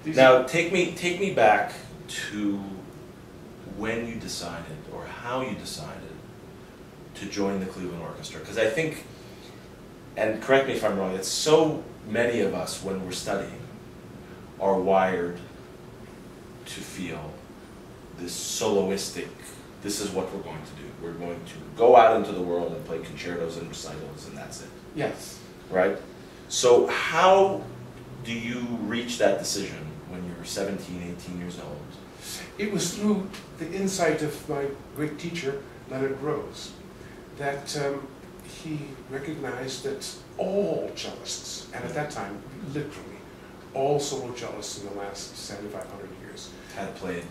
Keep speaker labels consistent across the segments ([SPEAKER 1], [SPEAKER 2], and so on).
[SPEAKER 1] Now, take me back to when you decided, or how you decided, to join the Cleveland Orchestra. Because I think, and correct me if I'm wrong, that so many of us, when we're studying, are wired to feel this soloistic, this is what we're going to do. We're going to go out into the world and play concertos and recitals, and that's it.
[SPEAKER 2] Yes.
[SPEAKER 1] Right? So how do you reach that decision when you're 17, 18 years old?
[SPEAKER 2] It was through the insight of my great teacher, Leonard Rose, that he recognized that all cellists, and at that time, literally, all solo cellists in the last 7,500 years
[SPEAKER 1] Had played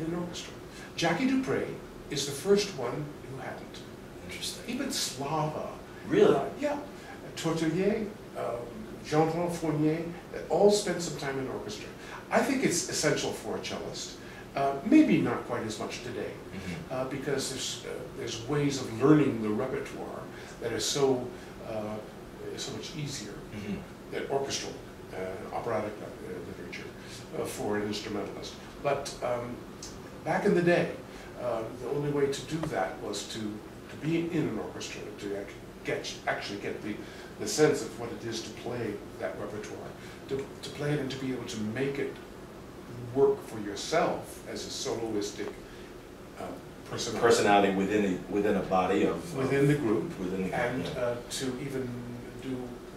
[SPEAKER 2] in orchestra. Jackie Dupre is the first one who hadn't.
[SPEAKER 1] Interesting.
[SPEAKER 2] Even Slava.
[SPEAKER 1] Really?
[SPEAKER 2] Yeah. Tortelier, Jean-Paul Fournier, all spent some time in orchestra. I think it's essential for a cellist. Maybe not quite as much today, because there's ways of learning the repertoire that are so much easier than orchestral, operatic literature for an instrumentalist. But back in the day, the only way to do that was to be in an orchestra, to actually get the sense of what it is to play that repertoire, to play it and to be able to make it work for yourself as a soloistic
[SPEAKER 1] personality within a body of
[SPEAKER 2] within the group,
[SPEAKER 1] and
[SPEAKER 2] to even do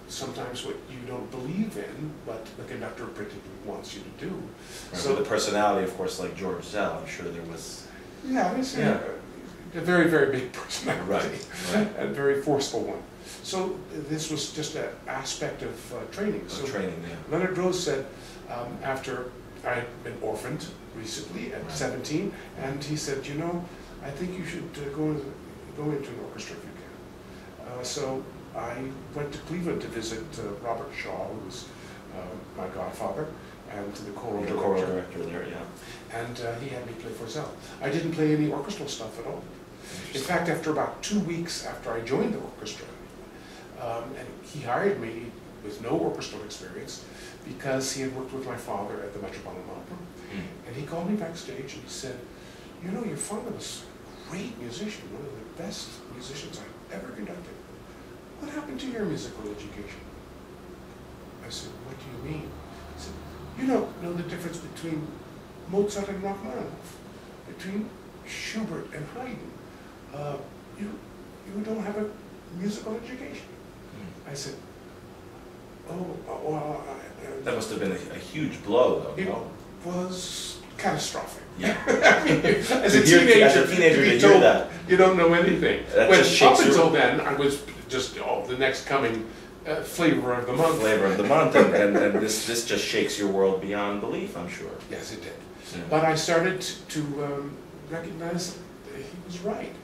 [SPEAKER 2] sometimes what you don't believe in, but the conductor particularly wants you to do.
[SPEAKER 1] Right,
[SPEAKER 2] so
[SPEAKER 1] the personality, of course, like George Zell, I'm sure there was.
[SPEAKER 2] Yeah, it's a very, very big personality,
[SPEAKER 1] right.
[SPEAKER 2] And very forceful one. So this was just an aspect of training. So
[SPEAKER 1] training, yeah.
[SPEAKER 2] Leonard Rose said, after I'd been orphaned recently at 17, and he said, you know, I think you should go into an orchestra if you can. So I went to Cleveland to visit Robert Shaw, who was my godfather, and the choral
[SPEAKER 1] director there, yeah.
[SPEAKER 2] And he had me play for Zell. I didn't play any orchestral stuff at all. In fact, after about 2 weeks after I joined the orchestra, and he hired me with no orchestral experience because he had worked with my father at the Metropolitan Opera. And he called me backstage and he said, you know, your father was a great musician, one of the best musicians I've ever conducted. What happened to your musical education? I said, what do you mean? He said, you don't know the difference between Mozart and Rachmaninoff, between Schubert and Haydn. You don't have a musical education. I said, oh, well,
[SPEAKER 1] that must have been a huge blow, though.
[SPEAKER 2] It was catastrophic.
[SPEAKER 1] Yeah.
[SPEAKER 2] I mean, as a teenager, to be told that you don't know anything. Up until then, I was just the next coming flavor of the month.
[SPEAKER 1] Flavor of the month, and this just shakes your world beyond belief, I'm sure.
[SPEAKER 2] Yes, it did. Yeah. But I started to recognize that he was right.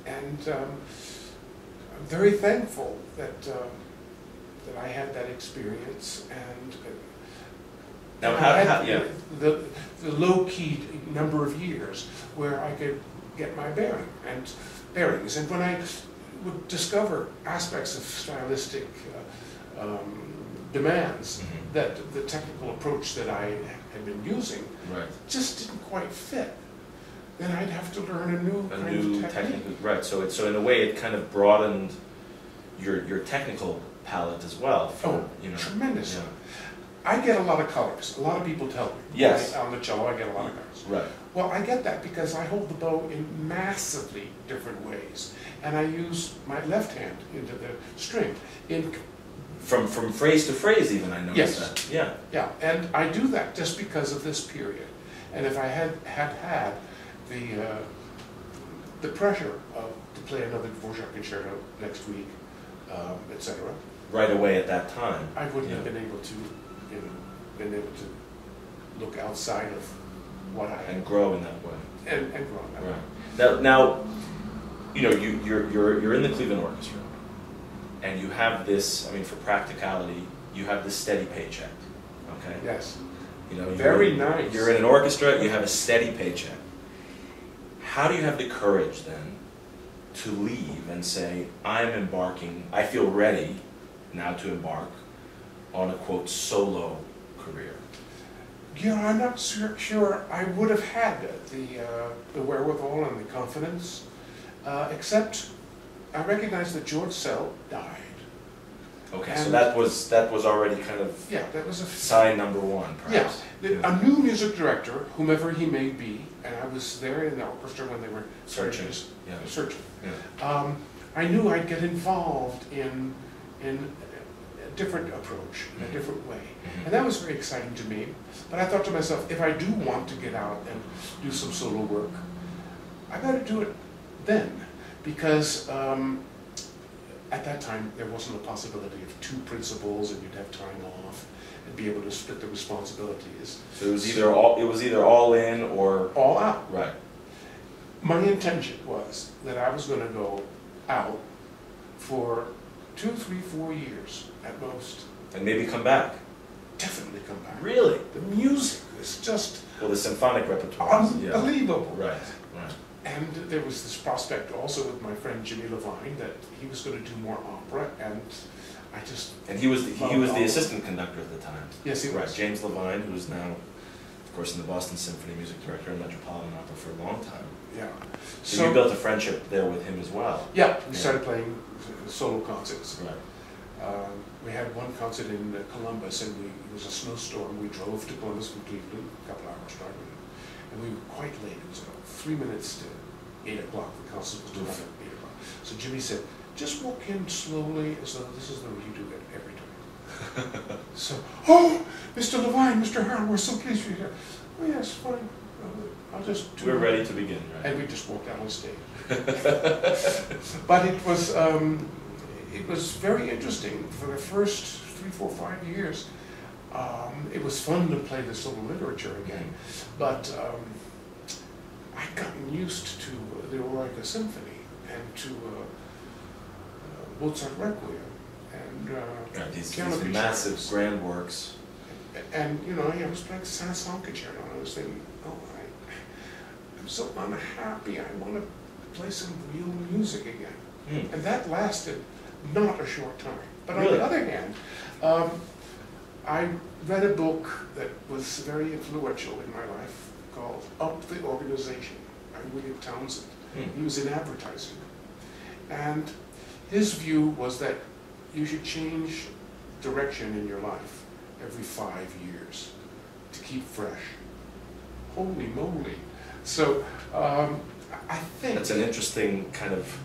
[SPEAKER 2] And I'm very thankful that that I had that experience, and
[SPEAKER 1] now
[SPEAKER 2] the low-key number of years where I could get my bearings, and when I would discover aspects of stylistic demands that the technical approach that I had been using just didn't quite fit, then I'd have to learn a new technique.
[SPEAKER 1] Right. So in a way, it kind of broadened your technical palette as well.
[SPEAKER 2] Tremendous.
[SPEAKER 1] Yeah.
[SPEAKER 2] I get a lot of colors. A lot of people tell me.
[SPEAKER 1] Yes.
[SPEAKER 2] On the cello, I get a lot of colors.
[SPEAKER 1] Right.
[SPEAKER 2] Well, I get that because I hold the bow in massively different ways, and I use my left hand into the string.
[SPEAKER 1] From phrase to phrase, even, I noticed that. Yeah.
[SPEAKER 2] Yeah, and I do that just because of this period. And if I had the pressure to play another Dvorak concerto next week, etc.
[SPEAKER 1] Right away at that time,
[SPEAKER 2] I wouldn't have been able to, look outside of what I
[SPEAKER 1] and grow in that way.
[SPEAKER 2] And grow in that way.
[SPEAKER 1] Now, you're in the Cleveland Orchestra, and you have this. I mean, for practicality, you have this steady paycheck. Okay.
[SPEAKER 2] Yes.
[SPEAKER 1] Very
[SPEAKER 2] nice.
[SPEAKER 1] You're in an orchestra. You have a steady paycheck. How do you have the courage then to leave and say, I'm embarking, I feel ready now to embark on a, quote, solo career?
[SPEAKER 2] I'm not sure I would have had the wherewithal and the confidence, except I recognize that George Sell died.
[SPEAKER 1] Okay,
[SPEAKER 2] and
[SPEAKER 1] so that was already kind of
[SPEAKER 2] yeah, that was a
[SPEAKER 1] sign number one, perhaps.
[SPEAKER 2] Yeah, a new music director, whomever he may be, and I was there in the orchestra when they were searching.
[SPEAKER 1] Yeah.
[SPEAKER 2] I knew I'd get involved in a different approach, in a different way. And that was very exciting to me. But I thought to myself, if I do want to get out and do some solo work, I better do it then. Because at that time, there wasn't a possibility of two principals and you'd have time off and be able to split the responsibilities.
[SPEAKER 1] So it was either all in or
[SPEAKER 2] all out.
[SPEAKER 1] Right.
[SPEAKER 2] My intention was that I was going to go out for 2, 3, 4 years at most.
[SPEAKER 1] And maybe come back.
[SPEAKER 2] Definitely come back.
[SPEAKER 1] Really?
[SPEAKER 2] The music is just
[SPEAKER 1] the symphonic repertoire.
[SPEAKER 2] Unbelievable.
[SPEAKER 1] Yeah. Right.
[SPEAKER 2] And there was this prospect also with my friend Jimmy Levine that he was going to do more opera, and I just...
[SPEAKER 1] And he was the assistant conductor at the time.
[SPEAKER 2] Yes, he was.
[SPEAKER 1] Right, James Levine, who's now, of course, in the Boston Symphony music director and Metropolitan Opera for a long time.
[SPEAKER 2] Yeah.
[SPEAKER 1] So you built a friendship there with him as well.
[SPEAKER 2] Yeah, we started playing solo concerts.
[SPEAKER 1] Right.
[SPEAKER 2] We had one concert in Columbus, and it was a snowstorm. We drove to Columbus from Cleveland, a couple hours driving, and we were quite late. It was about 3 minutes to 8 o'clock. The concert was due at 8 o'clock. So Jimmy said, just walk in slowly as though this is the way you do it every time. So, oh, Mr. Levine, Mr. Harrell, we're so pleased you're here. Oh, yes, fine. I'll just do
[SPEAKER 1] We're
[SPEAKER 2] it.
[SPEAKER 1] ready to begin, right?
[SPEAKER 2] And we just walked out on stage. But it was very interesting. For the first 3, 4, 5 years, it was fun to play the solo literature again. But I'd gotten used to the Eroica Symphony and to Mozart Requiem and
[SPEAKER 1] these massive grand works.
[SPEAKER 2] And I was playing Saint-Saëns concerto, and I was thinking, oh, I'm so unhappy. I want to play some real music again. And that lasted not a short time. But on the other hand, I read a book that was very influential in my life called Up the Organization by William Townsend. He was in advertising. And his view was that you should change direction in your life every 5 years to keep fresh. Holy moly. So I think...
[SPEAKER 1] That's an interesting kind of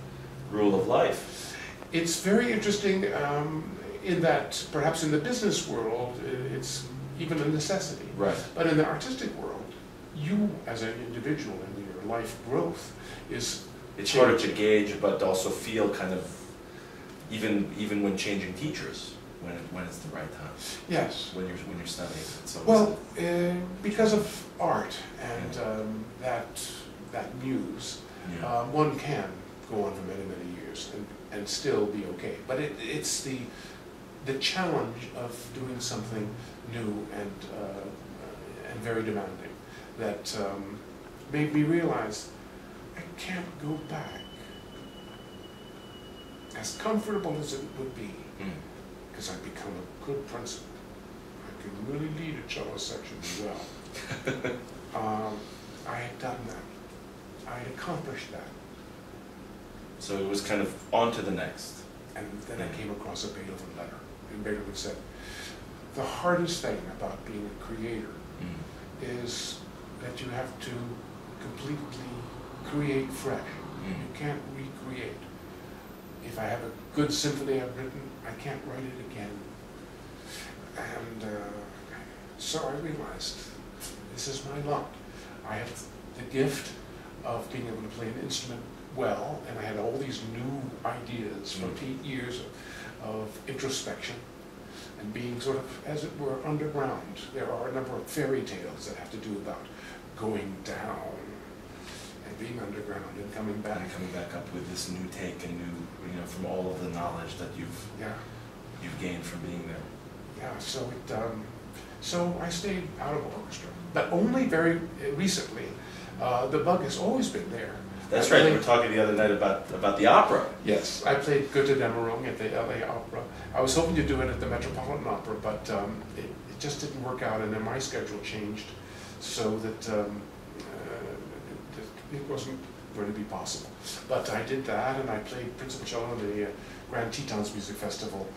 [SPEAKER 1] rule of life.
[SPEAKER 2] It's very interesting in that perhaps in the business world it's even a necessity.
[SPEAKER 1] Right.
[SPEAKER 2] But in the artistic world, you as an individual and your life growth is...
[SPEAKER 1] It's harder to gauge, but also feel kind of, even when changing teachers, when it's the right time.
[SPEAKER 2] Yes.
[SPEAKER 1] When you're studying. So
[SPEAKER 2] well, because of art and that muse, one can go on for many, many years and still be okay. But it's the challenge of doing something new and very demanding that made me realize I can't go back. As comfortable as it would be, because I've become a good principal. I can really lead a cello section well. I had done that. I had accomplished that.
[SPEAKER 1] So it was kind of on to the next.
[SPEAKER 2] And then I came across a Beethoven letter. And Beethoven said, the hardest thing about being a creator is that you have to completely create fresh. You can't recreate. If I have a good symphony I've written, I can't write it again. And so I realized, this is my lot. I have the gift of being able to play an instrument well, and I had all these new ideas from 8 years of introspection and being sort of, as it were, underground. There are a number of fairy tales that have to do about going down and being underground and coming back.
[SPEAKER 1] And coming back up with this new take and new, from all of the knowledge that you've gained from being there.
[SPEAKER 2] Yeah, so I stayed out of orchestra, but only very recently. The bug has always been there.
[SPEAKER 1] That's right. We were talking the other night about the opera.
[SPEAKER 2] Yes, I played Götterdämmerung at the LA Opera. I was hoping to do it at the Metropolitan Opera, but it just didn't work out, and then my schedule changed so that it wasn't going to be possible. But I did that, and I played principal cello in the Grand Tetons Music Festival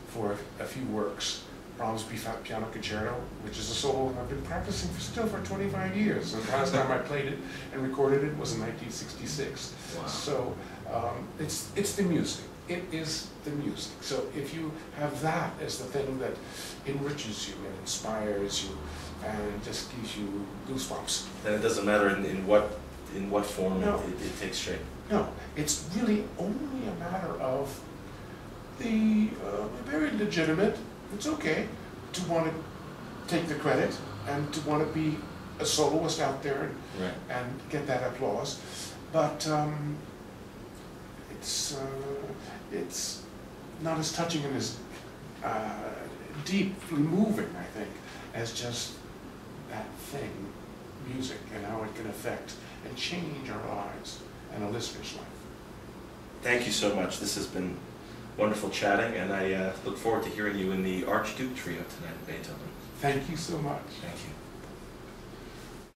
[SPEAKER 2] for a few works. Brahms B flat piano concerto, which is a solo I've been practicing still for 25 years. And the last time I played it and recorded it was in 1966.
[SPEAKER 1] Wow.
[SPEAKER 2] So it's the music. It is the music. So if you have that as the thing that enriches you and inspires you and just gives you goosebumps,
[SPEAKER 1] then it doesn't matter in what form it takes shape.
[SPEAKER 2] No, it's really only a matter of the very legitimate. It's okay to want to take the credit and to want to be a soloist out there and get that applause, but it's not as touching and as deeply moving, I think, as just that thing, music, and how it can affect and change our lives and a listener's life.
[SPEAKER 1] Thank you so much. This has been wonderful chatting, and I look forward to hearing you in the Archduke Trio tonight in Beethoven.
[SPEAKER 2] Thank you so much.
[SPEAKER 1] Thank you.